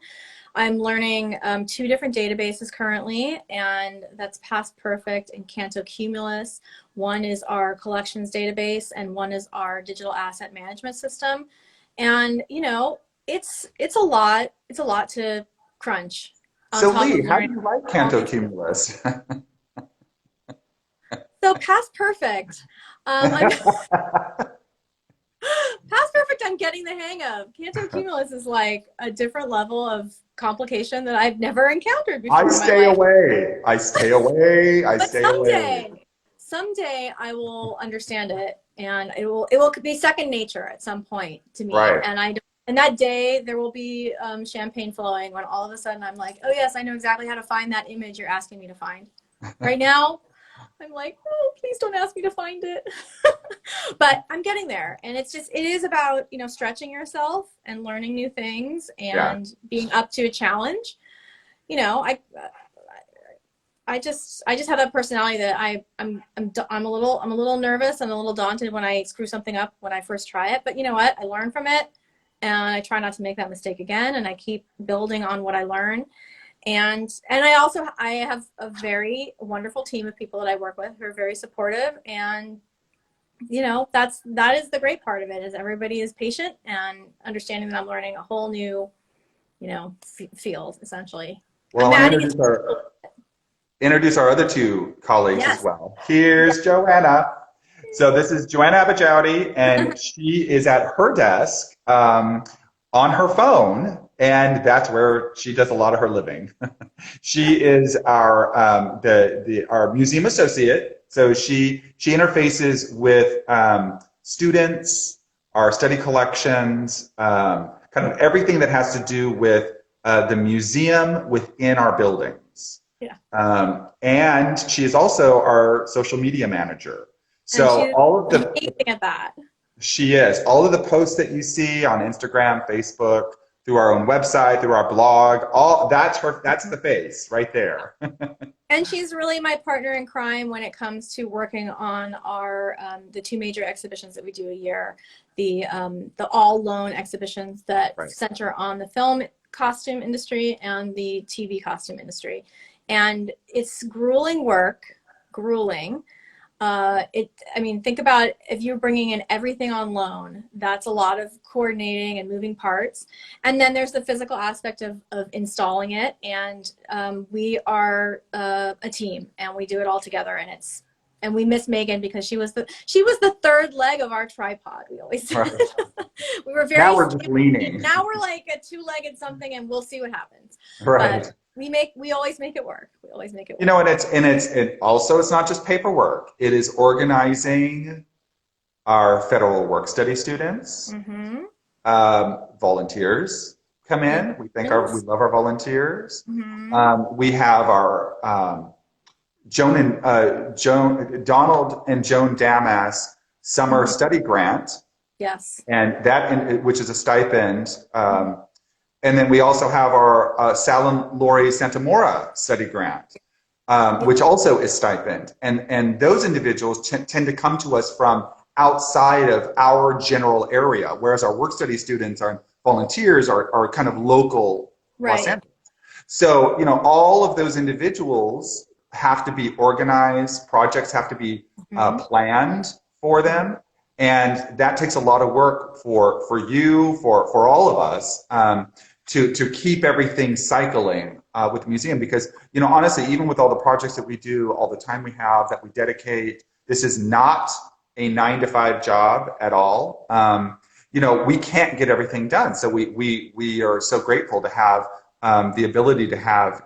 [SPEAKER 2] I'm learning 2 different databases currently, and that's Past Perfect and Canto Cumulus. One is our collections database, and one is our digital asset management system. And it's a lot to crunch.
[SPEAKER 1] So Leigh, how do you like Canto Cumulus?
[SPEAKER 2] So Past Perfect. Past Perfect I'm getting the hang of. Canto cumulus is like a different level of complication that I've never encountered before
[SPEAKER 1] I
[SPEAKER 2] in my
[SPEAKER 1] stay
[SPEAKER 2] life.
[SPEAKER 1] away. I stay away. I
[SPEAKER 2] But
[SPEAKER 1] stay away.
[SPEAKER 2] someday I will understand it, and it will be second nature at some point to me.
[SPEAKER 1] Right.
[SPEAKER 2] And that day there will be champagne flowing when all of a sudden I'm like, oh yes, I know exactly how to find that image you're asking me to find. Right now, I'm like, oh, please don't ask me to find it. But I'm getting there, and it is about, you know, stretching yourself and learning new things and being up to a challenge. You know, I just have that personality that I'm a little nervous and a little daunted when I screw something up when I first try it. But you know what? I learn from it, and I try not to make that mistake again. And I keep building on what I learn. And I have a very wonderful team of people that I work with who are very supportive. And you know, that is the great part of it, is everybody is patient and understanding that I'm learning a whole new, you know, field essentially.
[SPEAKER 1] Well, I want to introduce our other two colleagues as well. Here's Joanna. So this is Joanna Abajaudi, and she is at her desk on her phone, and that's where she does a lot of her living. She is our our museum associate, so she interfaces with students, our study collections, kind of everything that has to do with the museum within our buildings. Yeah. And she is also our social media manager. So all of the
[SPEAKER 2] amazing at that.
[SPEAKER 1] She is. All of the posts that you see on Instagram, Facebook, through our own website, through our blog, all that's the face right there.
[SPEAKER 2] And she's really my partner in crime when it comes to working on our the two major exhibitions that we do a year, the all loan exhibitions that center on the film costume industry and the TV costume industry. And it's grueling work, grueling. I mean, think about if you're bringing in everything on loan, that's a lot of coordinating and moving parts. And then there's the physical aspect of installing it. And we are a team, and we do it all together. And we miss Megan because she was the third leg of our tripod. We always said. We were very.
[SPEAKER 1] Now we're just leaning.
[SPEAKER 2] Now we're like a two-legged something, and we'll see what happens.
[SPEAKER 1] Right.
[SPEAKER 2] But we always make it work. We always make it work.
[SPEAKER 1] You know, and it's not just paperwork. It is organizing our federal work study students. Mm-hmm. Volunteers come in. We love our volunteers. Mm-hmm. We have our Donald and Joan Damas summer study grant.
[SPEAKER 2] Yes.
[SPEAKER 1] And which is a stipend. And then we also have our Sal and Lori Santamora study grant, which also is stipend. And those individuals tend to come to us from outside of our general area, whereas our work study students, our volunteers, are kind of local Los Angeles. So, you know, all of those individuals have to be organized, projects have to be planned for them. And that takes a lot of work for you, for all of us, to keep everything cycling with the museum. Because, you know, honestly, even with all the projects that we do, all the time we have that we dedicate, this is not a 9-to-5 job at all. You know, we can't get everything done. So we are so grateful to have the ability to have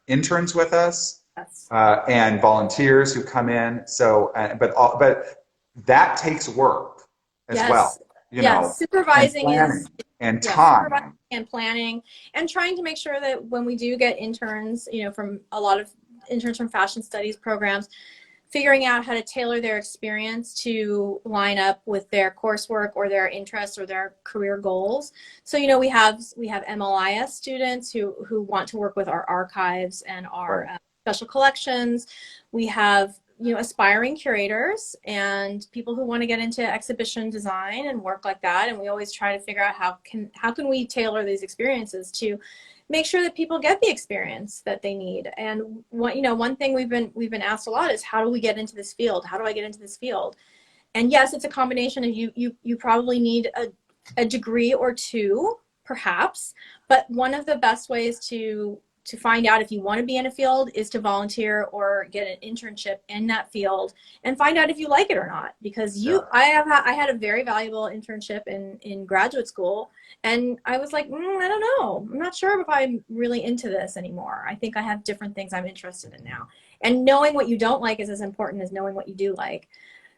[SPEAKER 1] interns with us and volunteers who come in. So, but that takes work as well. You know,
[SPEAKER 2] supervising
[SPEAKER 1] and time.
[SPEAKER 2] Supervising and planning, and trying to make sure that when we do get interns, you know, from a lot of interns from fashion studies programs, figuring out how to tailor their experience to line up with their coursework or their interests or their career goals. So, you know, we have MLIS students who want to work with our archives and our special collections. We have, you know, aspiring curators and people who want to get into exhibition design and work like that. And we always try to figure out how can we tailor these experiences to make sure that people get the experience that they need. And one thing we've been asked a lot is, how do we get into this field? How do I get into this field? And yes, it's a combination of you probably need a degree or two, perhaps, but one of the best ways to to find out if you want to be in a field is to volunteer or get an internship in that field and find out if you like it or not. Because I had a very valuable internship in graduate school, and I was like, I don't know. I'm not sure if I'm really into this anymore. I think I have different things I'm interested in now. And knowing what you don't like is as important as knowing what you do like.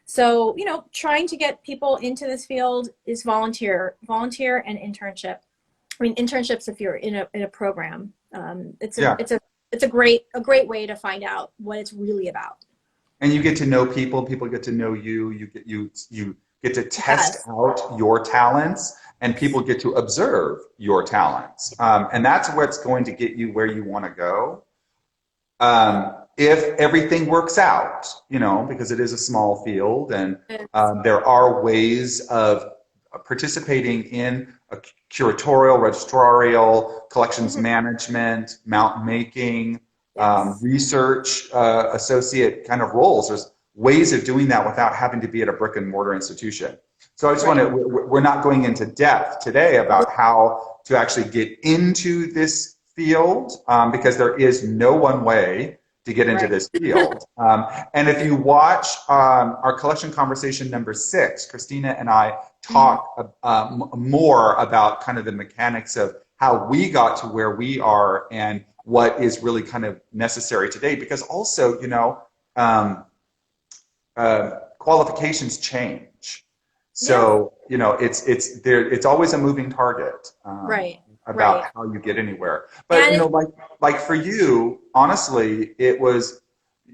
[SPEAKER 2] So, you know, trying to get people into this field is volunteer and internship. I mean, internships if you're in a program. It's a great way to find out what it's really about.
[SPEAKER 1] And you get to know people. People get to know you. You get to test out your talents, and people get to observe your talents. And that's what's going to get you where you want to go. If everything works out, you know, because it is a small field, and there are ways of participating in a curatorial, registrarial, collections management, mount making, research associate kind of roles. There's ways of doing that without having to be at a brick and mortar institution. So I just want to, we're not going into depth today about how to actually get into this field, because there is no one way to get into this field. And if you watch our collection conversation number 6, Christina and I talk more about kind of the mechanics of how we got to where we are and what is really kind of necessary today. Because also, you know, qualifications change. So, you know, it's always a moving target. About how you get anywhere. But, you know, like for you, honestly, it was,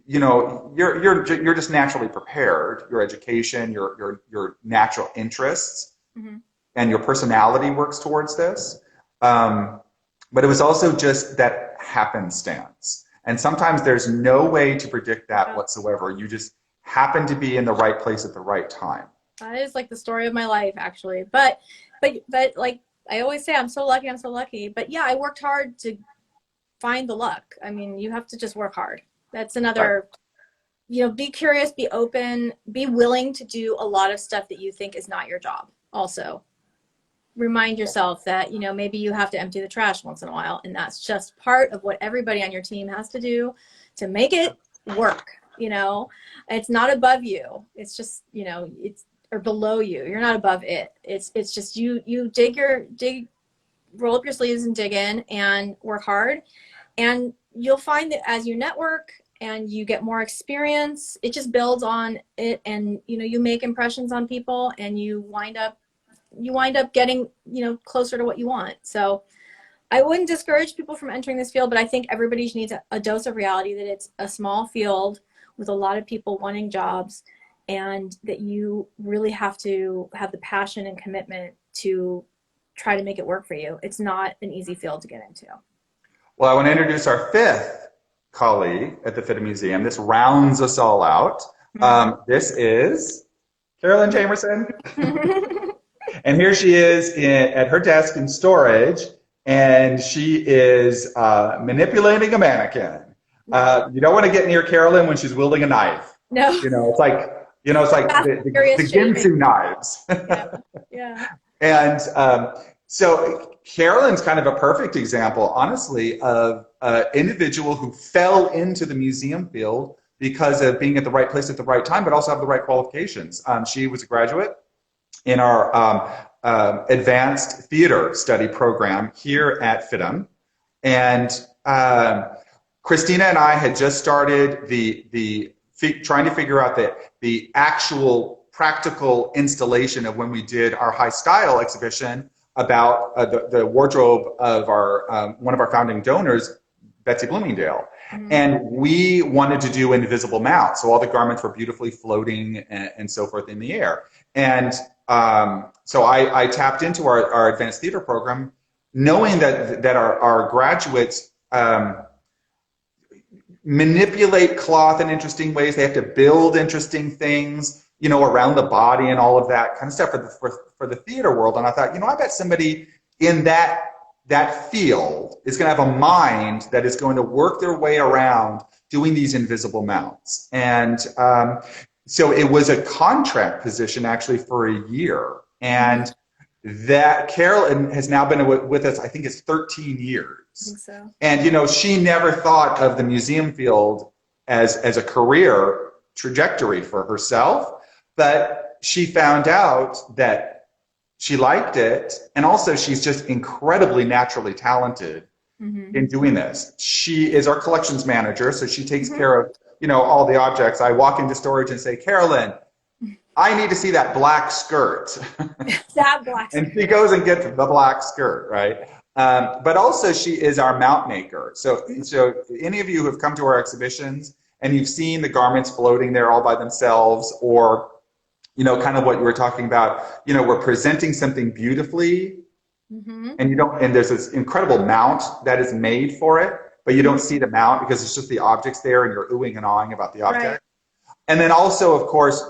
[SPEAKER 1] you know, you're just naturally prepared. Your education, your natural interests, and your personality works towards this. But it was also just that happenstance. And sometimes there's no way to predict that whatsoever. You just happen to be in the right place at the right time.
[SPEAKER 2] That is like the story of my life, actually. But like, I always say I'm so lucky. But yeah, I worked hard to find the luck. I mean, you have to just work hard. That's another, you know, be curious, be open, be willing to do a lot of stuff that you think is not your job. Also, remind yourself that, you know, maybe you have to empty the trash once in a while, and that's just part of what everybody on your team has to do to make it work. You know, it's not above you. It's just, you know, or below you. You're not above it. It's just you roll up your sleeves and dig in and work hard. And you'll find that as you network and you get more experience, it just builds on it. And, you know, you make impressions on people, and you wind up getting, you know, closer to what you want. So I wouldn't discourage people from entering this field, but I think everybody needs a dose of reality that it's a small field with a lot of people wanting jobs, and that you really have to have the passion and commitment to try to make it work for you. It's not an easy field to get into.
[SPEAKER 1] Well, I want to introduce our 5th colleague at the FIDM Museum. This rounds us all out. This is Carolyn Jamerson. And here she is at her desk in storage, and she is manipulating a mannequin. You don't want to get near Carolyn when she's wielding a knife.
[SPEAKER 2] No.
[SPEAKER 1] You know, it's like the Ginsu knives.
[SPEAKER 2] Yeah.
[SPEAKER 1] And so Carolyn's kind of a perfect example, honestly, of an individual who fell into the museum field because of being at the right place at the right time, but also have the right qualifications. She was a graduate in our advanced theater study program here at FIDM. And Christina and I had just started trying to figure out the actual practical installation of when we did our high style exhibition about the wardrobe of our one of our founding donors, Betsy Bloomingdale. And we wanted to do invisible mounts. So all the garments were beautifully floating and so forth in the air. And so I tapped into our advanced theater program, knowing that our graduates manipulate cloth in interesting ways. They have to build interesting things, you know, around the body and all of that kind of stuff for the theater world. And I thought, you know, I bet somebody in that field is going to have a mind that is going to work their way around doing these invisible mounts. And so it was a contract position actually for a year. And that Carolyn has now been with us, I think it's 13 years.
[SPEAKER 2] I think so.
[SPEAKER 1] And, she never thought of the museum field as a career trajectory for herself, but she found out that she liked it. And also she's just incredibly naturally talented in doing this. She is our collections manager, so she takes care of, all the objects. I walk into storage and say, Carolyn, I need to see that black skirt.
[SPEAKER 2] That black skirt.
[SPEAKER 1] And she goes and gets the black skirt, right? But also she is our mount maker. So any of you who have come to our exhibitions and you've seen the garments floating there all by themselves, or, kind of what you were talking about, we're presenting something beautifully, and there's this incredible mount that is made for it, but you don't see the mount because it's just the objects there and you're oohing and awing about the object. Right. And then also, of course,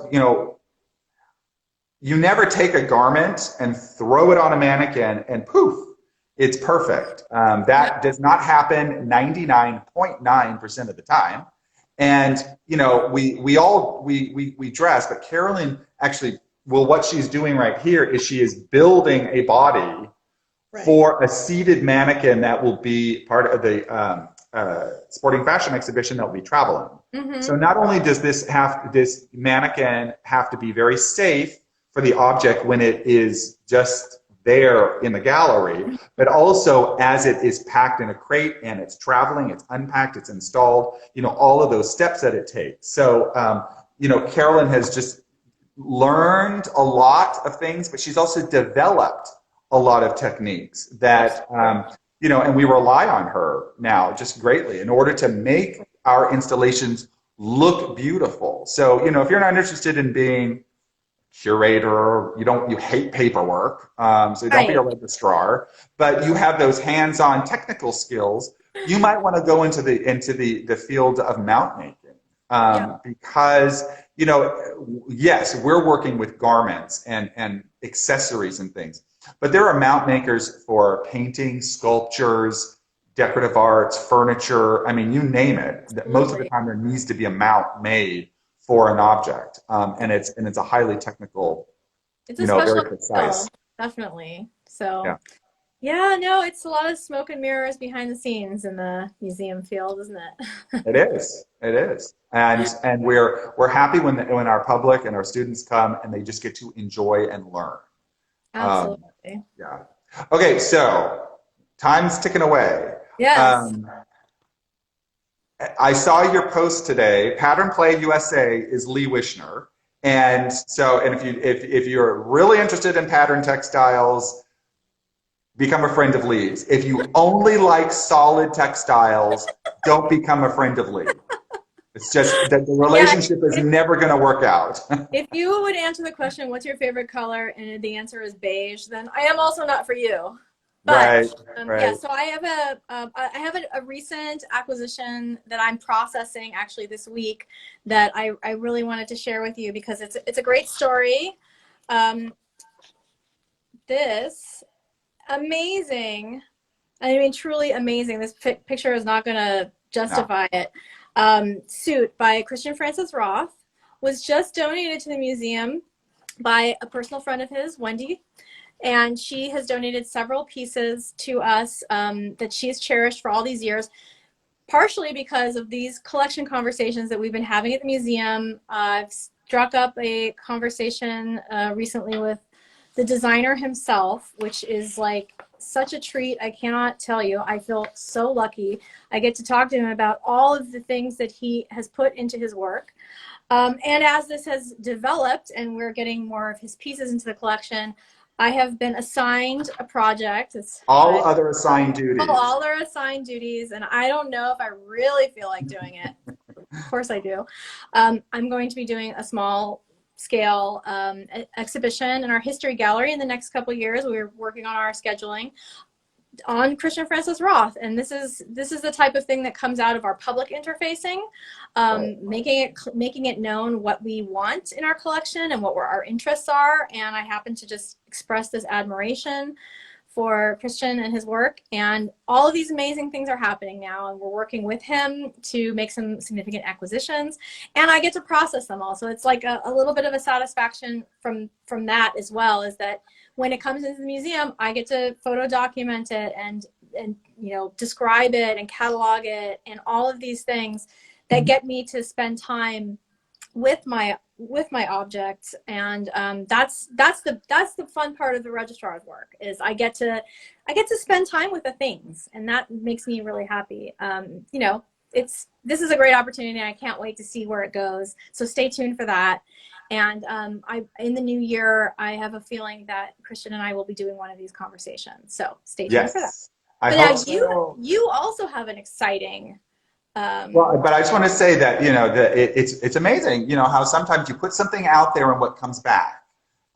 [SPEAKER 1] you never take a garment and throw it on a mannequin and poof, it's perfect. That does not happen 99.9% of the time. And, we dress, but Carolyn actually, what she's doing right here is she is building a body for a seated mannequin that will be part of the sporting fashion exhibition that will be traveling. So not only does this mannequin have to be very safe for the object when it is just there in the gallery, but also as it is packed in a crate and it's traveling, it's unpacked, it's installed, all of those steps that it takes. So, Carolyn has just learned a lot of things, but she's also developed a lot of techniques that, and we rely on her now just greatly in order to make our installations look beautiful. So, if you're not interested in being curator, you hate paperwork, so don't be a registrar, but you have those hands-on technical skills, you might want to go into the field of mount making, because yes, we're working with garments and accessories and things, but there are mount makers for painting, sculptures, decorative arts, furniture. I mean, you name it. Most of the time there needs to be a mount made for an object, and it's a highly technical,
[SPEAKER 2] it's a special
[SPEAKER 1] very precise.
[SPEAKER 2] skill, definitely. So no, it's a lot of smoke and mirrors behind the scenes in the museum field, isn't it?
[SPEAKER 1] It is, and we're happy when our public and our students come and they just get to enjoy and learn.
[SPEAKER 2] Absolutely.
[SPEAKER 1] Okay, so time's ticking away.
[SPEAKER 2] Yes.
[SPEAKER 1] I saw your post today. Pattern Play USA is Leigh Wishner, and if you're really interested in pattern textiles, become a friend of Leigh's. If you only like solid textiles, don't become a friend of Leigh. It's just that the relationship is never going to work out.
[SPEAKER 2] If you would answer the question, "What's your favorite color?" and the answer is beige, then I am also not for you. But,
[SPEAKER 1] right.
[SPEAKER 2] Yeah, so I have a recent acquisition that I'm processing actually this week that I really wanted to share with you because it's a great story. This amazing, I mean truly amazing. This picture is not going to justify it. Suit by Christian Francis Roth was just donated to the museum by a personal friend of his, Wendy. And she has donated several pieces to us that she's cherished for all these years, partially because of these collection conversations that we've been having at the museum. I've struck up a conversation recently with the designer himself, which is like such a treat. I cannot tell you. I feel so lucky. I get to talk to him about all of the things that he has put into his work. And as this has developed and we're getting more of his pieces into the collection, I have been assigned a project.
[SPEAKER 1] All other assigned duties.
[SPEAKER 2] All are assigned duties, and I don't know if I really feel like doing it. Of course I do. I'm going to be doing a small scale exhibition in our history gallery in the next couple of years. We're working on our scheduling on Christian Francis Roth, and this is the type of thing that comes out of our public interfacing, making it known what we want in our collection and what our interests are. And I happen to just express this admiration for Christian and his work. And all of these amazing things are happening now. And we're working with him to make some significant acquisitions. And I get to process them all. So it's like a little bit of a satisfaction from that as well, is that when it comes into the museum, I get to photo document it and you know, describe it and catalog it and all of these things that get me to spend time with my objects. And that's the fun part of the registrar's work, is I get to spend time with the things, and that makes me really happy. You know, this is a great opportunity. I can't wait to see where it goes. So stay tuned for that. And in the new year, I have a feeling that Christian and I will be doing one of these conversations. So stay tuned for that.
[SPEAKER 1] I
[SPEAKER 2] but now
[SPEAKER 1] hope so.
[SPEAKER 2] you also have an exciting.
[SPEAKER 1] Well, but I just want to say that, you know, it's amazing, you know, how sometimes you put something out there and what comes back.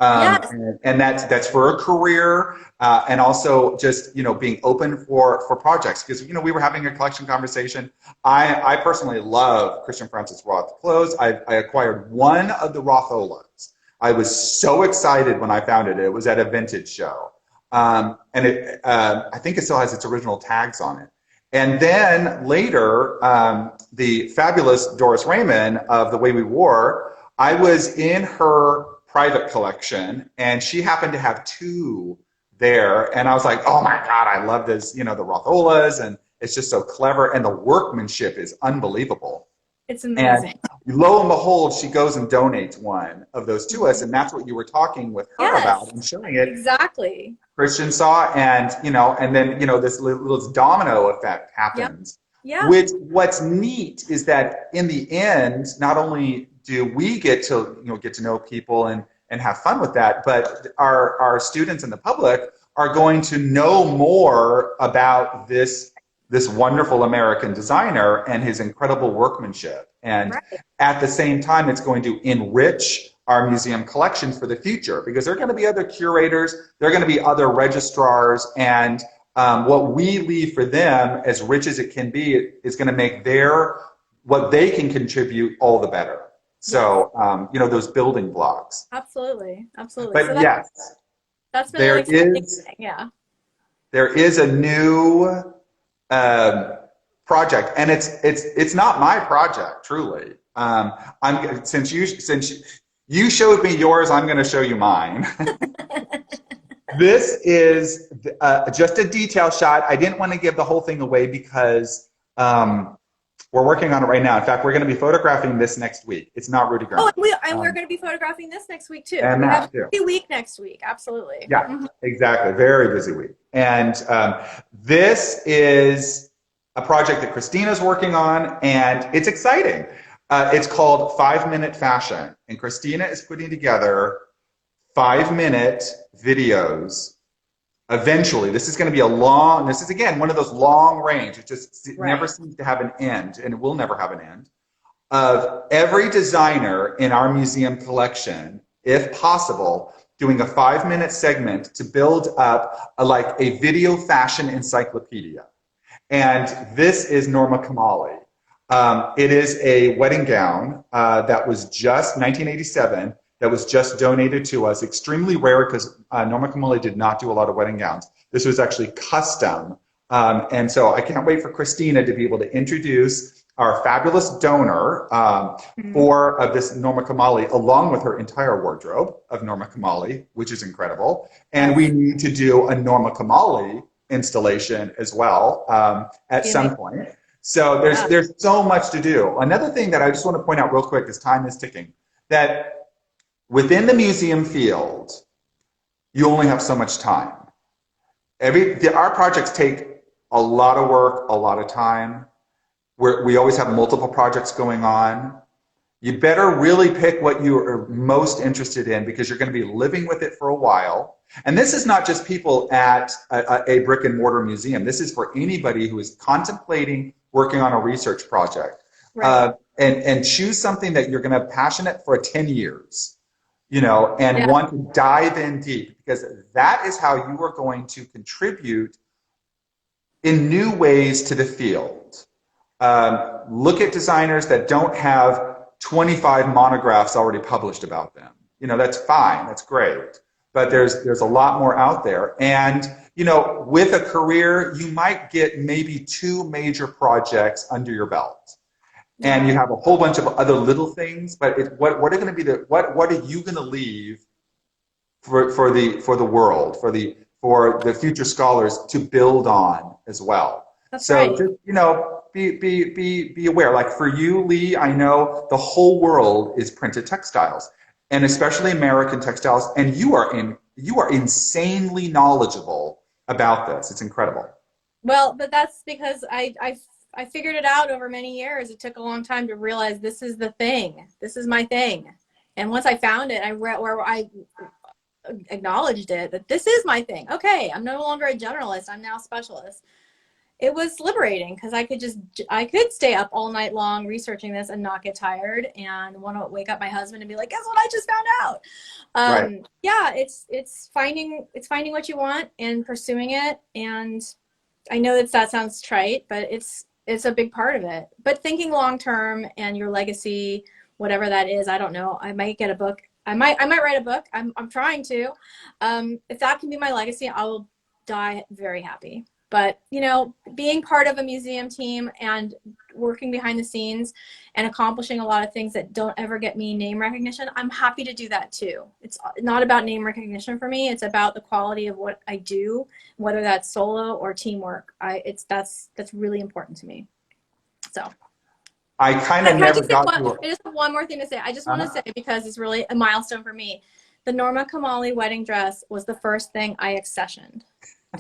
[SPEAKER 2] Yes.
[SPEAKER 1] And that's for a career, and also just, you know, being open for projects. Because, you know, we were having a collection conversation. I personally love Christian Francis Roth clothes. I acquired one of the Rotholas. I was so excited when I found it. It was at a vintage show. And I think it still has its original tags on it. And then later, the fabulous Doris Raymond of The Way We Wore, I was in her private collection, and she happened to have two there. And I was like, oh my God, I love this, you know, the Rotholas, and it's just so clever. And the workmanship is unbelievable.
[SPEAKER 2] It's amazing.
[SPEAKER 1] And lo and behold, she goes and donates one of those to us. And that's what you were talking with her about and showing it.
[SPEAKER 2] Exactly.
[SPEAKER 1] Christian saw, and, you know, and then, you know, this little domino effect happens.
[SPEAKER 2] Yeah.
[SPEAKER 1] What's neat is that in the end, not only do we get to, you know, get to know people and have fun with that, but our students and the public are going to know more about this wonderful American designer and his incredible workmanship. And at the same time, it's going to enrich our museum collections for the future, because there are going to be other curators, there are going to be other registrars, and what we leave for them, as rich as it can be, is going to make what they can contribute all the better. So, you know, those building blocks.
[SPEAKER 2] Absolutely, absolutely.
[SPEAKER 1] But
[SPEAKER 2] so
[SPEAKER 1] yes,
[SPEAKER 2] that's been really exciting. Yeah. There
[SPEAKER 1] is a new project, and it's not my project, truly. Since you showed me yours, I'm going to show you mine. This is just a detail shot. I didn't want to give the whole thing away because we're working on it right now. In fact, we're going to be photographing this next week. It's not Rudy Grant.
[SPEAKER 2] Oh, and we're going to be photographing this next week too.
[SPEAKER 1] And
[SPEAKER 2] we
[SPEAKER 1] that
[SPEAKER 2] have
[SPEAKER 1] too.
[SPEAKER 2] a busy week next week. Absolutely.
[SPEAKER 1] Yeah, exactly. Very busy week. And this is a project that Christina's working on, and it's exciting. It's called 5-Minute Fashion, and Christina is putting together 5-minute videos. Eventually, this is going to be this is again one of those long range, it just never seems to have an end, and it will never have an end, of every designer in our museum collection, if possible, doing a 5-minute segment to build up like a video fashion encyclopedia. And this is Norma Kamali. It is a wedding gown that was just 1987, that was just donated to us. Extremely rare, because Norma Kamali did not do a lot of wedding gowns. This was actually custom. And so I can't wait for Christina to be able to introduce our fabulous donor of this Norma Kamali, along with her entire wardrobe of Norma Kamali, which is incredible. And we need to do a Norma Kamali installation as well at some point. So there's so much to do. Another thing that I just want to point out real quick, as time is ticking, that within the museum field, you only have so much time. Our projects take a lot of work, a lot of time. We always have multiple projects going on. You better really pick what you are most interested in, because you're going to be living with it for a while. And this is not just people at a brick and mortar museum. This is for anybody who is contemplating working on a research project. Right. And choose something that you're going to be passionate for 10 years, you know, and want to dive in deep, because that is how you are going to contribute in new ways to the field. Look at designers that don't have 25 monographs already published about them. You know, that's fine, that's great. but there's a lot more out there. And, you know, with a career, you might get maybe 2 major projects under your belt. And you have a whole bunch of other little things, but what are going to be what are you going to leave for the world, for the future scholars to build on as well?
[SPEAKER 2] That's
[SPEAKER 1] so
[SPEAKER 2] right.
[SPEAKER 1] just, you know, be aware. Like for you, Leigh, I know the whole world is printed textiles, and especially American textiles, and you are insanely knowledgeable about this. It's incredible.
[SPEAKER 2] Well, but that's because I figured it out over many years. It took a long time to realize this is the thing. This is my thing. And once I found it, I acknowledged it, that this is my thing. Okay, I'm no longer a generalist. I'm now a specialist. It was liberating because I could stay up all night long researching this and not get tired and want to wake up my husband and be like, guess what I just found out?
[SPEAKER 1] Right.
[SPEAKER 2] Yeah, it's finding what you want and pursuing it. And I know that sounds trite, but it's a big part of it. But thinking long term and your legacy, whatever that is, I don't know. I might get a book. I might write a book. I'm trying to. If that can be my legacy, I will die very happy. But, you know, being part of a museum team and working behind the scenes and accomplishing a lot of things that don't ever get me name recognition, I'm happy to do that too. It's not about name recognition for me. It's about the quality of what I do, whether that's solo or teamwork. That's really important to me. So
[SPEAKER 1] I kind of never got to
[SPEAKER 2] I just have one more thing to say. I just want to say, because it's really a milestone for me, the Norma Kamali wedding dress was the first thing I accessioned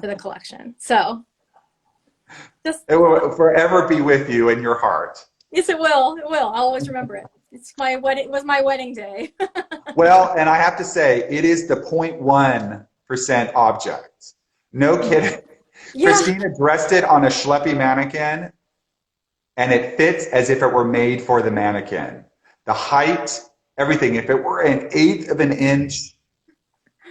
[SPEAKER 2] to the collection. So just,
[SPEAKER 1] it will forever be with you in your heart.
[SPEAKER 2] Yes, it will. It will. I'll always remember it. It's my wedding. It was my wedding day.
[SPEAKER 1] Well, and I have to say, it is the 0.1% object. No kidding. Yeah. Christina dressed it on a schleppy mannequin, and it fits as if it were made for the mannequin. The height, everything. If it were 1/8 of an inch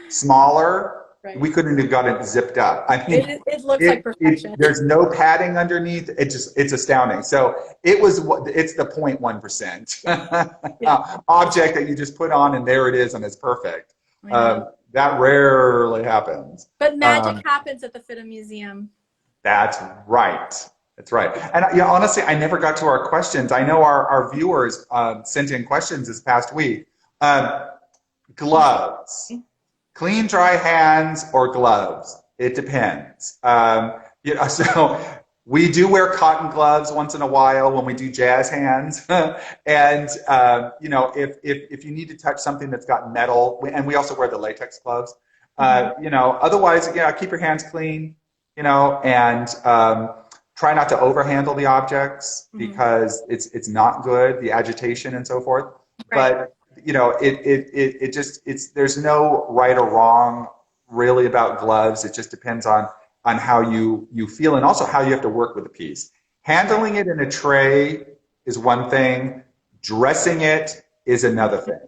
[SPEAKER 1] smaller, right, we couldn't have got it zipped up. I mean,
[SPEAKER 2] it looks like perfection.
[SPEAKER 1] There's no padding underneath. It's astounding. So it's the 0.1% object that you just put on, and there it is, and it's perfect. That rarely happens.
[SPEAKER 2] But magic happens at the FIDM Museum.
[SPEAKER 1] That's right. That's right. And you know, honestly, I never got to our questions. I know our viewers sent in questions this past week. Gloves. Clean, dry hands or gloves. It depends. You know, so we do wear cotton gloves once in a while when we do jazz hands. And, you know, if you need to touch something that's got metal, and we also wear the latex gloves, you know, otherwise, yeah, keep your hands clean, you know, and try not to overhandle the objects because it's not good, the agitation and so forth. Right. But you know, there's no right or wrong really about gloves. It just depends on how you feel, and also how you have to work with the piece. Handling it in a tray is one thing. Dressing it is another thing.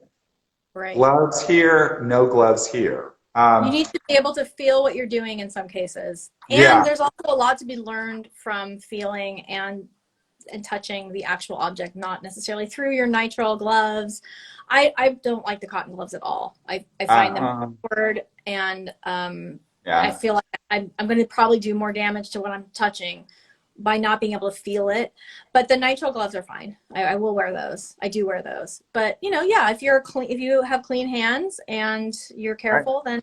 [SPEAKER 1] Right. Gloves here, no gloves here.
[SPEAKER 2] You need to be able to feel what you're doing in some cases. And there's also a lot to be learned from feeling and touching the actual object, not necessarily through your nitrile gloves. I don't like the cotton gloves at all. I find them awkward, and I feel like I'm going to probably do more damage to what I'm touching by not being able to feel it. But the nitrile gloves are fine. I will wear those. I do wear those. But you know, yeah, if you have clean hands and you're careful, then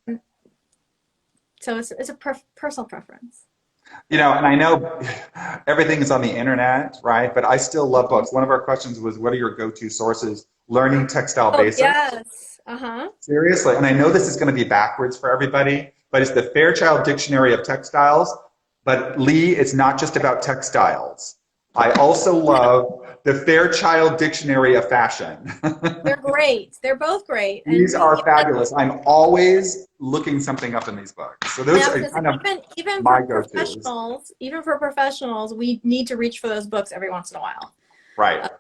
[SPEAKER 2] so it's a personal preference.
[SPEAKER 1] You know, and I know everything is on the internet, right? But I still love books. One of our questions was, what are your go-to sources? Learning textile basics.
[SPEAKER 2] Yes.
[SPEAKER 1] Seriously. And I know this is going to be backwards for everybody, but it's the Fairchild Dictionary of Textiles. But Leigh, it's not just about textiles. I also love the Fairchild Dictionary of Fashion.
[SPEAKER 2] They're great. They're both great.
[SPEAKER 1] These are fabulous. I'm always looking something up in these books. So those are kind of
[SPEAKER 2] even
[SPEAKER 1] my
[SPEAKER 2] for
[SPEAKER 1] go-tos.
[SPEAKER 2] professionals, even for professionals, we need to reach for those books every once in a while.
[SPEAKER 1] Right.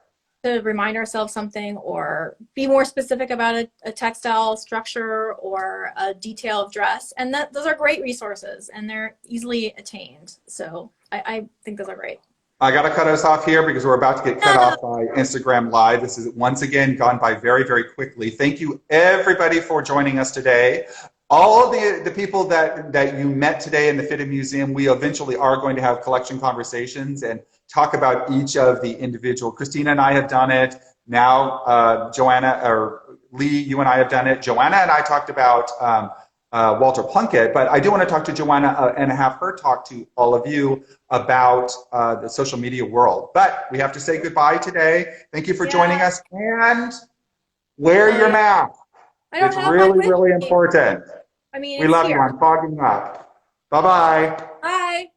[SPEAKER 2] To remind ourselves something, or be more specific about a textile structure or a detail of dress. And those are great resources, and they're easily attained. So I think those are great.
[SPEAKER 1] I got to cut us off here because we're about to get cut off by Instagram Live. This is once again gone by very, very quickly. Thank you, everybody, for joining us today. all of the people that you met today in the Fitted Museum, we eventually are going to have collection conversations and talk about each of the individual. Christina and I have done it. Now, Joanna, or Leigh, you and I have done it. Joanna and I talked about Walter Plunkett, but I do want to talk to Joanna and have her talk to all of you about the social media world. But we have to say goodbye today. Thank you for joining us, and wear your mask. It's really, really important.
[SPEAKER 2] I mean,
[SPEAKER 1] we love you. I'm fogging up. Bye-bye.
[SPEAKER 2] Bye.